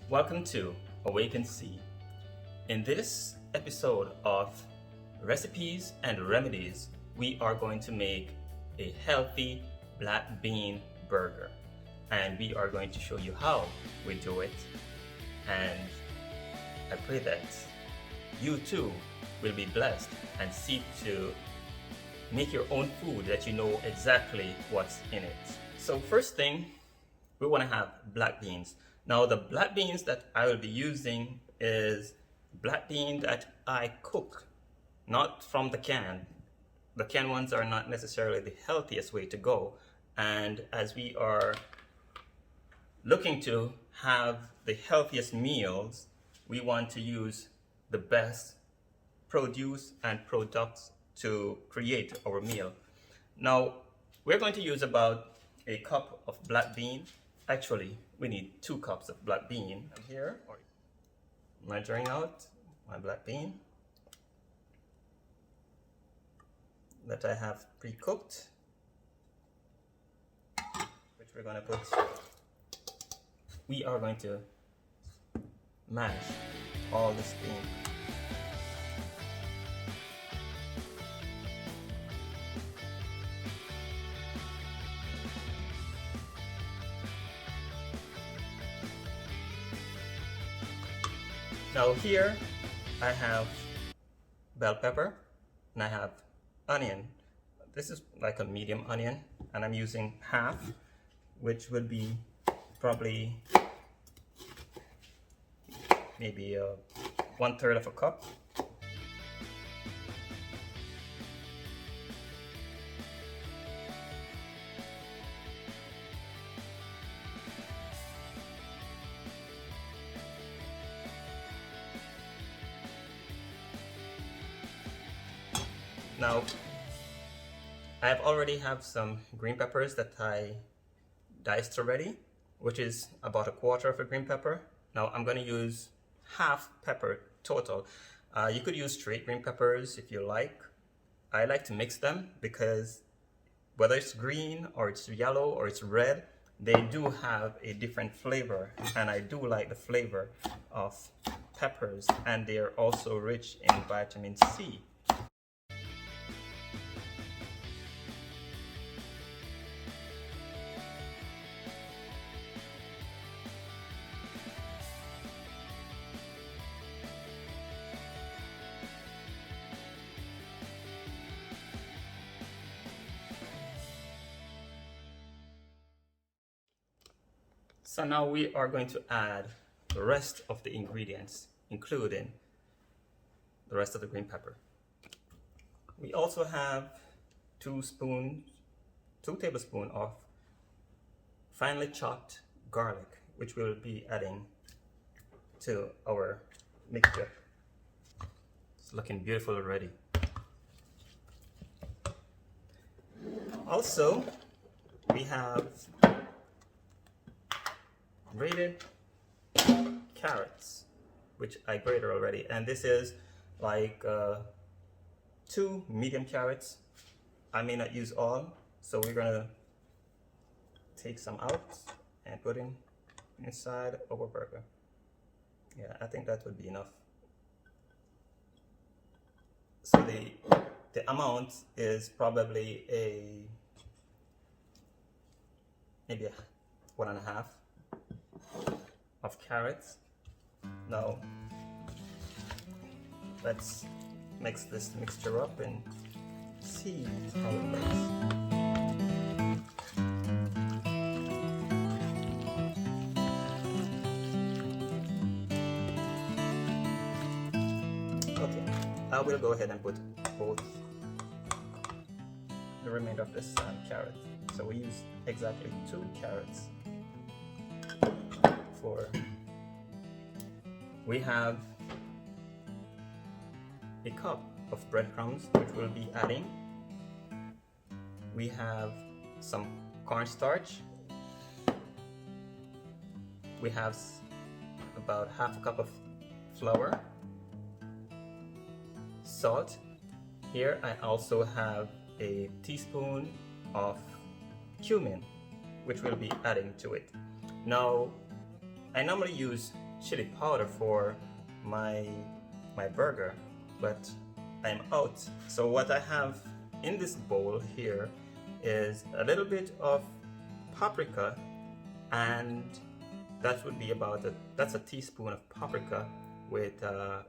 Welcome to Awaken Sea. In this episode of Recipes and Remedies, we are going to make a healthy black bean burger. And we are going to show you how we do it. And I pray that you too will be blessed and seek to make your own food that you know exactly what's in it. So first thing, we want to have black beans. Now the black beans that I will be using is black bean that I cook, not from the can. The canned ones are not necessarily the healthiest way to go. And as we are looking to have the healthiest meals, we want to use the best produce and products to create our meal. Now we're going to use about a cup of black bean. Actually, we need 2 cups of black bean. I'm here measuring out my black bean that I have pre-cooked, which we're going to put. We are going to mash all this bean. Now here I have bell pepper and I have onion. This is like a medium onion and I'm using half, which would be probably maybe 1/3 of a cup. Now, I have already have some green peppers that I diced already, which is about 1/4 of a green pepper. Now I'm going to use half pepper total. You could use straight green peppers if you like. I like to mix them because whether it's green or it's yellow or it's red, they do have a different flavor, and I do like the flavor of peppers, and they are also rich in vitamin C. So now we are going to add the rest of the ingredients, including the rest of the green pepper. We also have 2 tablespoons of finely chopped garlic, which we'll be adding to our mixture. It's looking beautiful already. Also, we have grated carrots, which I grated already, and this is like 2 medium carrots. I may not use all, so we're gonna take some out and put inside our burger. Yeah, I think that would be enough. So the amount is probably maybe 1.5 of carrots. Now let's mix this mixture up and see how it looks. Okay, I will go ahead and put both the remainder of this carrot. So we use exactly 2 carrots. We have a cup of breadcrumbs, which we'll be adding. We have some cornstarch. We have about 1/2 cup of flour, salt. Here I also have a teaspoon of cumin, which we'll be adding to it. Now, I normally use chili powder for my burger, but I'm out. So what I have in this bowl here is a little bit of paprika, and that would be that's a teaspoon of paprika with a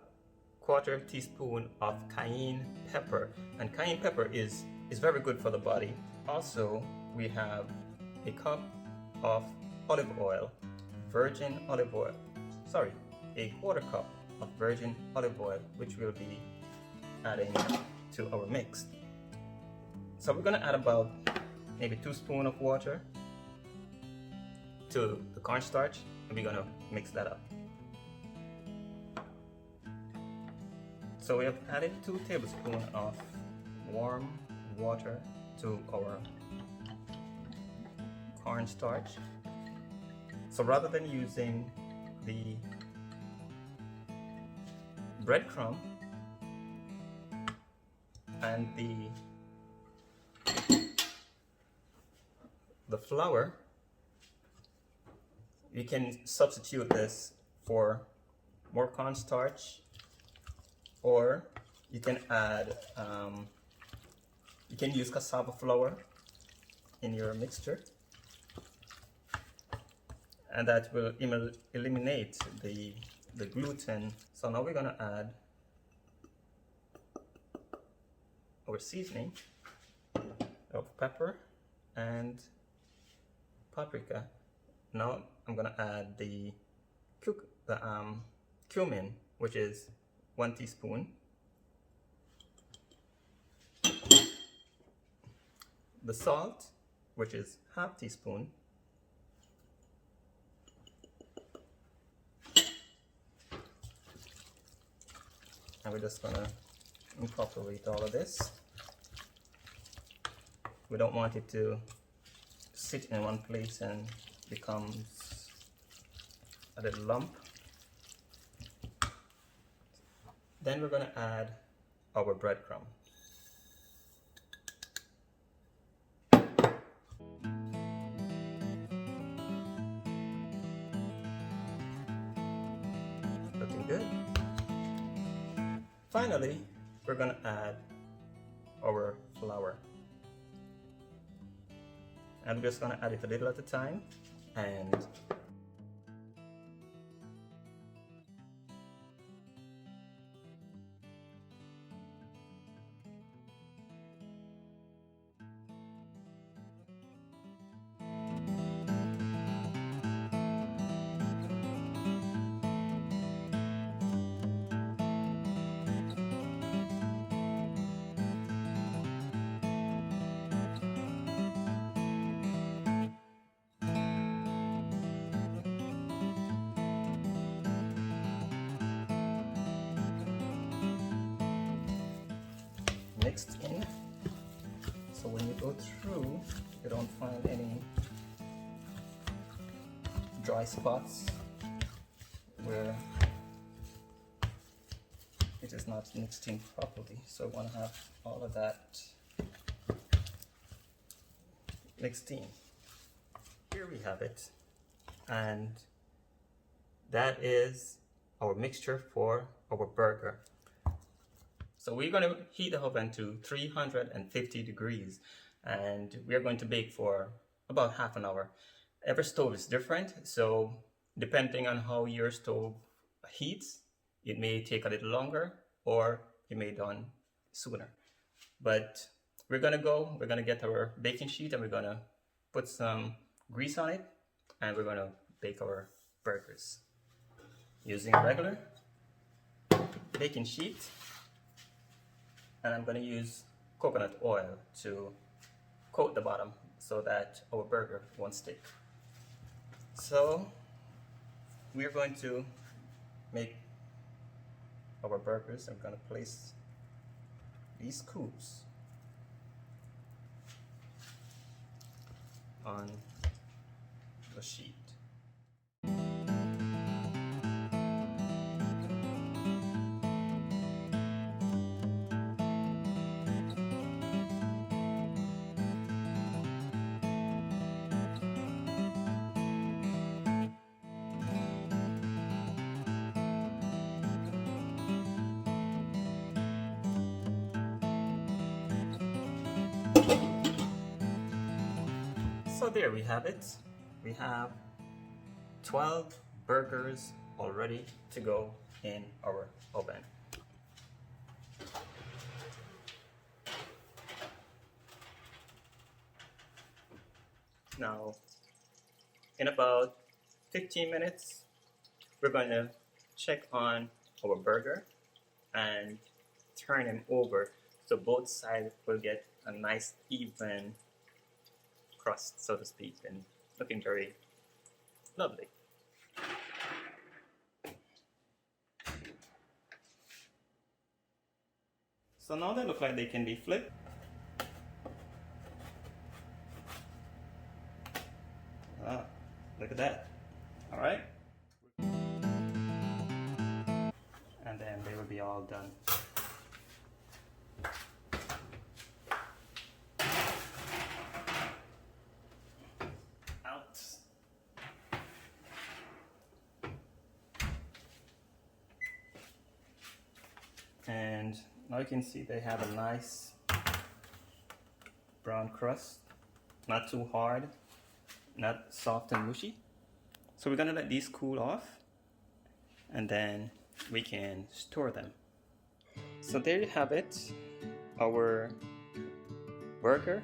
quarter teaspoon of cayenne pepper, and cayenne pepper is very good for the body. Also, we have a cup of olive oil, virgin olive oil, sorry, a quarter cup of virgin olive oil, which we'll be adding to our mix. So we're gonna add about maybe 2 spoons of water to the cornstarch, and we're gonna mix that up. So we have added 2 tablespoons of warm water to our cornstarch. So rather than using the breadcrumb and the flour, you can substitute this for more cornstarch, or you can add you can use cassava flour in your mixture, and that will eliminate the gluten. So now we're gonna add our seasoning of pepper and paprika. Now I'm gonna add the cumin, which is 1 teaspoon. The salt, which is half teaspoon. And we're just gonna incorporate all of this. We don't want it to sit in one place and becomes a little lump. Then we're gonna add our breadcrumb. Looking good. Finally, we're gonna add our flour. And we're just gonna add it a little at a time, and mixed in, so when you go through you don't find any dry spots where it is not mixed in properly. So I want to have all of that mixed in. Here we have it, and that is our mixture for our burger. So we're going to heat the oven to 350 degrees, and we're going to bake for about half an hour. Every stove is different, so depending on how your stove heats, it may take a little longer, or it may done sooner. But we're gonna get our baking sheet, and we're gonna put some grease on it, and we're gonna bake our burgers using a regular baking sheet. And I'm going to use coconut oil to coat the bottom so that our burger won't stick. So we're going to make our burgers. I'm going to place these scoops on the sheet. So there we have it. We have 12 burgers all ready to go in our oven. Now, in about 15 minutes, we're going to check on our burger and turn him over so both sides will get a nice even crust, so to speak, and looking very lovely. So now they look like they can be flipped. Ah, look at that. All right. And then they will be all done. Out. And now you can see they have a nice brown crust, not too hard, not soft and mushy. So we're gonna let these cool off and then we can store them. So there you have it, our burger.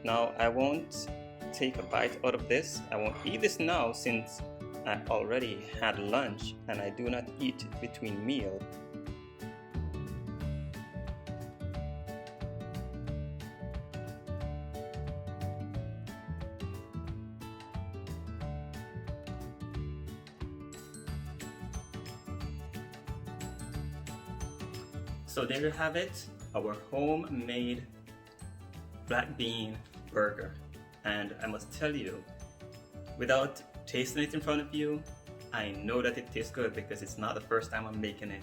Now I won't take a bite out of this. I won't eat this now since I already had lunch and I do not eat between meals. So there you have it, our homemade black bean burger. And I must tell you, without tasting it in front of you, I know that it tastes good because it's not the first time I'm making it.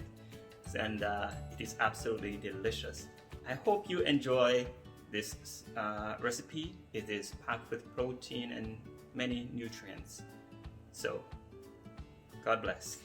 And it is absolutely delicious. I hope you enjoy this recipe. It is packed with protein and many nutrients. So, God bless.